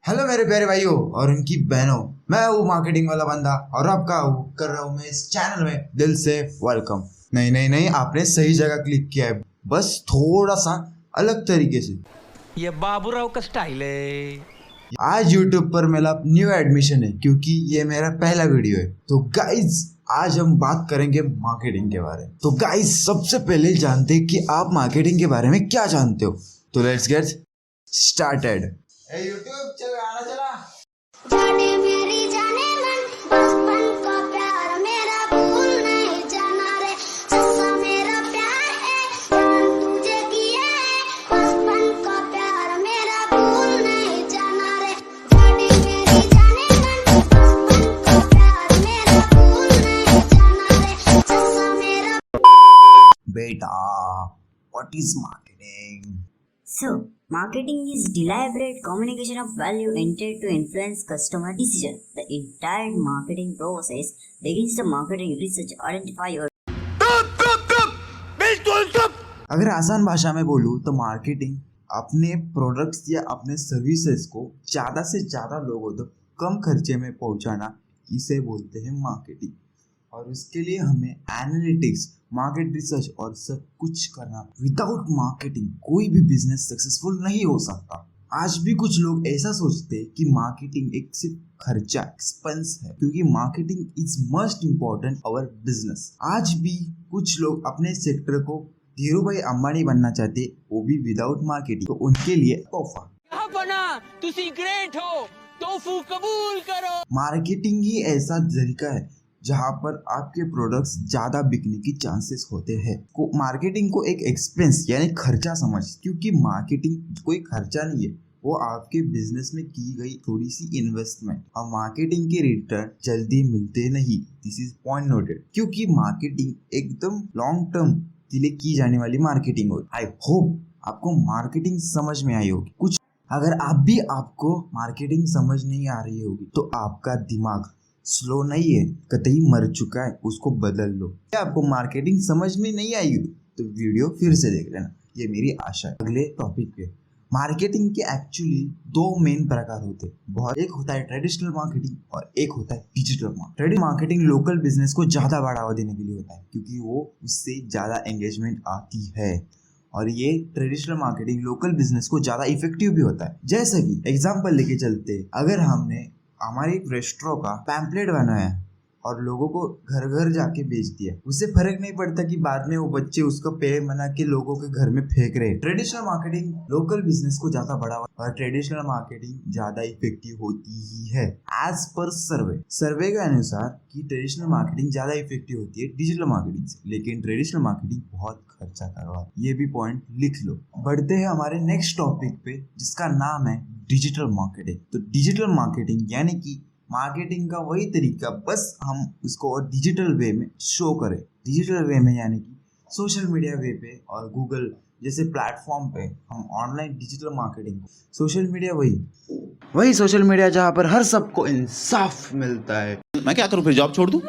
Hello मेरे प्यारे भाइयों और उनकी बहनों, मैं हूँ मार्केटिंग वाला बंदा और आपका कर रहा हूँ मैं इस चैनल में दिल से वेलकम। नहीं नहीं नहीं, आपने सही जगह क्लिक किया है, बस थोड़ा सा अलग तरीके से। ये बाबूराव का स्टाइल है। आज यूट्यूब पर मेरा न्यू एडमिशन है क्योंकि ये मेरा पहला वीडियो है। तो गाइज आज हम बात करेंगे मार्केटिंग के बारे में। तो गाइज सबसे पहले जानते हैं कि आप मार्केटिंग के बारे में क्या जानते हो। तो लेट्स गेट स्टार्टेड। यूट्यूब चल गाना चला। जाने मेरी जाने मन बचपन का प्यार मेरा भूल नहीं जाना रे सच्चा मेरा प्यार है जान तुझे किया है बचपन का प्यार मेरा भूल नहीं जाना रे जाने मेरी जाने मन बचपन का प्यार मेरा भूल नहीं जाना रे सच्चा मेरा। बेटा, what is marketing? So, marketing is deliberate communication of value intended to influence customer decision. The entire marketing process begins the marketing research, identify or अगर आसान भाषा में बोलूँ तो मार्केटिंग अपने प्रोडक्ट्स या अपने सर्विसेज को ज़्यादा से ज़्यादा लोगों तक कम खर्चे में पहुंचाना, इसे बोलते हैं मार्केटिंग। और उसके लिए हमें एनालिटिक्स, मार्केट रिसर्च और सब कुछ करना। विदाउट मार्केटिंग कोई भी बिजनेस सक्सेसफुल नहीं हो सकता। आज भी कुछ लोग ऐसा सोचते हैं कि मार्केटिंग एक सिर्फ खर्चा, एक्सपेंस है, क्योंकि marketing is most important our business. आज भी कुछ लोग अपने सेक्टर को धीरू भाई अंबानी बनना चाहते, वो भी विदाउट मार्केटिंग। तो उनके लिए तोहफा, क्या बना तुसी ग्रेट हो, तोफू कबूल करो। मार्केटिंग ही ऐसा तरीका है जहाँ पर आपके प्रोडक्ट्स ज़्यादा बिकने की चांसेस होते हैं। मार्केटिंग को एक एक्सपेंस यानी खर्चा समझ, क्योंकि मार्केटिंग कोई खर्चा नहीं है, वो आपके बिजनेस में की गई थोड़ी सी इन्वेस्टमेंट। और मार्केटिंग के रिटर्न जल्दी मिलते नहीं, दिस इज पॉइंट नोटेड, क्योंकि मार्केटिंग एकदम लॉन्ग टर्म के लिए की जाने वाली मार्केटिंग होती है। आई होप आपको मार्केटिंग समझ में आई होगी। कुछ अगर आपको मार्केटिंग समझ नहीं आ रही होगी तो आपका दिमाग स्लो नहीं है, कतई मर चुका है, उसको बदल लो। क्या आपको मार्केटिंग समझ में नहीं आई तो वीडियो फिर से देख लेना, ये मेरी आशा है। अगले टॉपिक पे, मार्केटिंग के एक्चुअली दो मेन प्रकार होते हैं। एक होता है ट्रेडिशनल मार्केटिंग और एक होता है digital marketing. Traditional marketing local business को ज़्यादा बढ़ावा देने के लिए होता है, क्योंकि वो उससे ज़्यादा एंगेजमेंट आती है। और ये ट्रेडिशनल मार्केटिंग लोकल बिजनेस को ज़्यादा इफेक्टिव भी होता है। जैसे कि एग्जाम्पल लेके चलते, अगर हमने हमारे एक रेस्टोरेंट का पैम्पलेट बनाया और लोगों को घर घर जाके बेच दिया, उससे फर्क नहीं पड़ता कि बाद में वो बच्चे उसका पेड़ बना के लोगों के घर में फेंक रहे। ट्रेडिशनल मार्केटिंग लोकल बिजनेस को ज्यादा बढ़ावा और ट्रेडिशनल मार्केटिंग ज्यादा इफेक्टिव होती ही है। एज पर सर्वे के अनुसार कि ट्रेडिशनल मार्केटिंग ज्यादा इफेक्टिव होती है डिजिटल मार्केटिंग से, लेकिन ट्रेडिशनल मार्केटिंग बहुत खर्चा करवा। ये भी पॉइंट लिख लो। बढ़ते हैं हमारे नेक्स्ट टॉपिक पे, जिसका नाम है डिजिटल मार्केटिंग। तो डिजिटल मार्केटिंग यानी कि मार्केटिंग का वही तरीका, बस हम उसको और डिजिटल वे में शो करें। डिजिटल वे में यानी कि सोशल मीडिया वे पे और गूगल जैसे प्लेटफॉर्म पे हम online digital marketing, social media वही सोशल मीडिया जहाँ पर हर सबको इंसाफ मिलता है। मैं क्या करूं, फिर जॉब छोड़ दूं?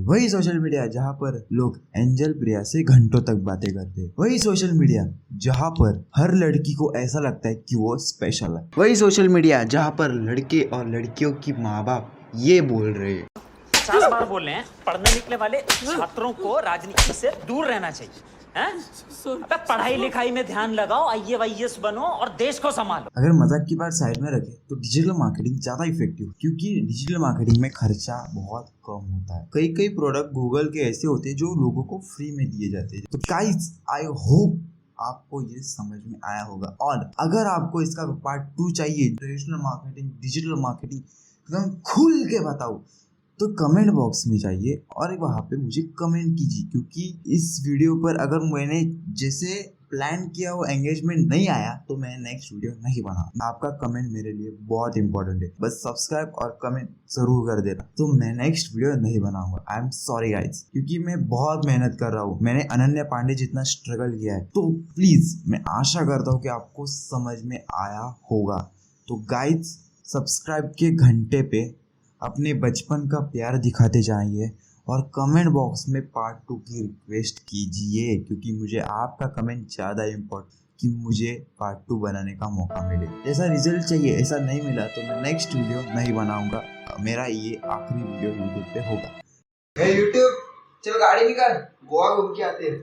वही सोशल मीडिया जहाँ पर लोग एंजल प्रिया से घंटों तक बातें करते हैं। वही सोशल मीडिया जहाँ पर हर लड़की को ऐसा लगता है कि वो स्पेशल है। वही सोशल मीडिया जहाँ पर लड़के और लड़कियों की माँ बाप ये बोल रहे हैं, 50 बार बोल रहे हैं, पढ़ने निकले वाले छात्रों को राजनीति से दूर रहना चाहिए। अबे पढ़ाई लिखाई में ध्यान लगाओ, IAS बनो और देश को संभालो। अगर मजाक की बात साइड में रखे तो डिजिटल मार्केटिंग ज्यादा इफेक्टिव, क्योंकि डिजिटल मार्केटिंग में खर्चा बहुत कम होता है। कई प्रोडक्ट गूगल के ऐसे होते हैं जो लोगों को फ्री में दिए जाते हैं। तो गाइस आई होप आपको ये समझ में आया होगा। और अगर आपको इसका पार्ट 2 चाहिए, ट्रेडिशनल मार्केटिंग डिजिटल मार्केटिंग एकदम खुल के बताओ, तो कमेंट बॉक्स में चाहिए और वहाँ पे मुझे कमेंट कीजिए, क्योंकि इस वीडियो पर अगर मैंने जैसे प्लान किया वो एंगेजमेंट नहीं आया तो मैं नेक्स्ट वीडियो नहीं बना। आपका कमेंट मेरे लिए बहुत इंपॉर्टेंट है, बस सब्सक्राइब और कमेंट जरूर कर देना, तो मैं नेक्स्ट वीडियो नहीं बनाऊंगा। आई एम सॉरी गाइज, क्योंकि मैं बहुत मेहनत कर रहा हूँ, मैंने अनन्या पांडे जितना स्ट्रगल किया है। तो प्लीज मैं आशा करता हूँ कि आपको समझ में आया होगा। तो गाइज सब्सक्राइब के घंटे पे अपने बचपन का प्यार दिखाते जाइए और कमेंट बॉक्स में पार्ट 2 की रिक्वेस्ट कीजिए, क्योंकि मुझे आपका कमेंट ज़्यादा इम्पोर्टेंट कि मुझे पार्ट 2 बनाने का मौका मिले। जैसा रिजल्ट चाहिए ऐसा नहीं मिला तो मैं नेक्स्ट वीडियो नहीं बनाऊंगा। मेरा ये आखिरी वीडियो यूट्यूब पे होगा। यूट्यूब चलो गाड़ी निकाल, गोवा घूम के आते हैं।